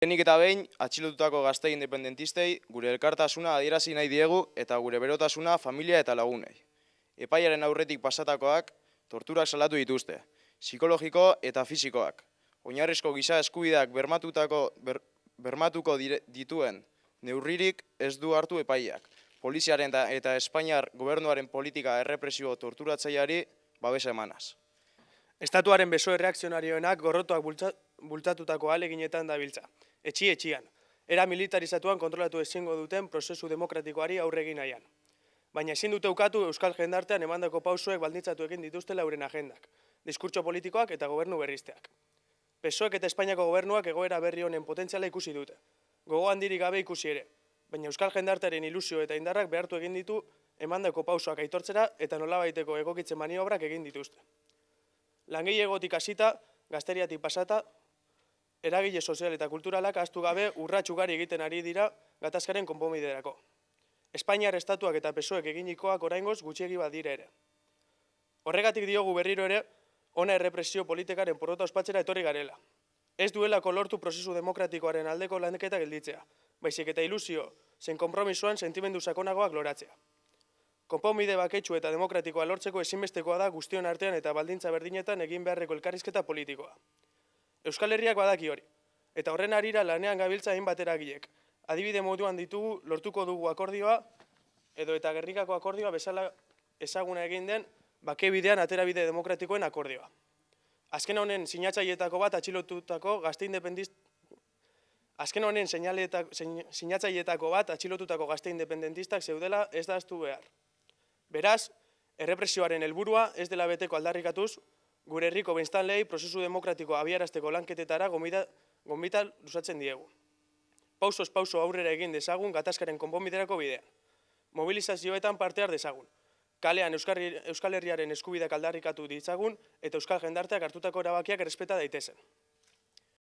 Lehenik eta behin, atxilotutako gazte independentistei gure elkartasuna adierazi nahi diegu eta gure berotasuna familia eta lagunei. Epaiaren aurretik pasatakoak torturak salatu dituzte, psikologiko eta fisikoak. Oinarrizko giza eskubideak bermatuko dituen neurririk ez du hartu epaiak. Poliziaren eta Espainiar gobernuaren politika errepresibo torturatzaileari babesa emanaz. Estatuaren besoe reakzionarioenak gorrotoak bultzatutako ahaleginetan dabiltza. Etxian, era militarizatuan kontrolatu ezingo duten prozesu demokratikoari aurre egin nahian. Baina ezin dute ukatu euskal jendartean emandako pausoek baldintzatu egin dituztela euren agendak, diskurtso politikoak eta gobernu berrizteak. PSOEk eta Espainiako gobernuak egoera berri honen potentziala ikusi dute. Gogo handirik gabe ikusi ere, baina euskal jendartearen ilusio eta indarrak behartu egin ditu emandako pausoak aitortzera eta nolabaiteko egokitzen maniobrak egin dituzte. Langilegotik hasita, gazteriatik pasata, eragile sozial eta kulturalak ahaztu gabe urrats ugari egiten ari dira gatazkaren konponbiderako. Espainiar estatuak eta PSOEk eginikoak oraingoz gutxiegi badira ere. Horregatik diogu berriro ere, ona errepresio politikaren porrota ospatzera etorri garela. Ez duelako lortu prozesu demokratikoaren aldeko lanketa gelditzea, baizik eta ilusio, zen konpromisoan sentimendu sakonagoak loratzea. Konponbide baketsu eta demokratikoa lortzeko ezinbestekoa da guztion artean eta baldintza berdinetan egin beharreko elkarrizketa politikoa. Euskal Herriak badaki hori, eta horren harira lanean gabiltza hainbat eragilek. Adibide moduan ditugu lortuko dugu akordioa, edo eta Gernikako akordioa bezala ezaguna egin den bakebidean aterabide demokratikoen akordioa. Azken honen sinatzaileetako bat atxilotutako gazte independentistak zeudela ez da ahaztu behar. Beraz, errepresioaren helburua ez dela beteko aldarrikatuz, gure herriko biztanleei prozesu demokratikoa abiarazteko lanketetara gonbita luzatzen diegu. Pausoz pauso aurrera egin dezagun gatazkaren konponbiderako bidean. Mobilizazioetan parte har dezagun. Kalean Euskal Herriaren eskubideak aldarrikatu ditzagun eta euskal jendarteak hartutako erabakiak errespeta daitezen.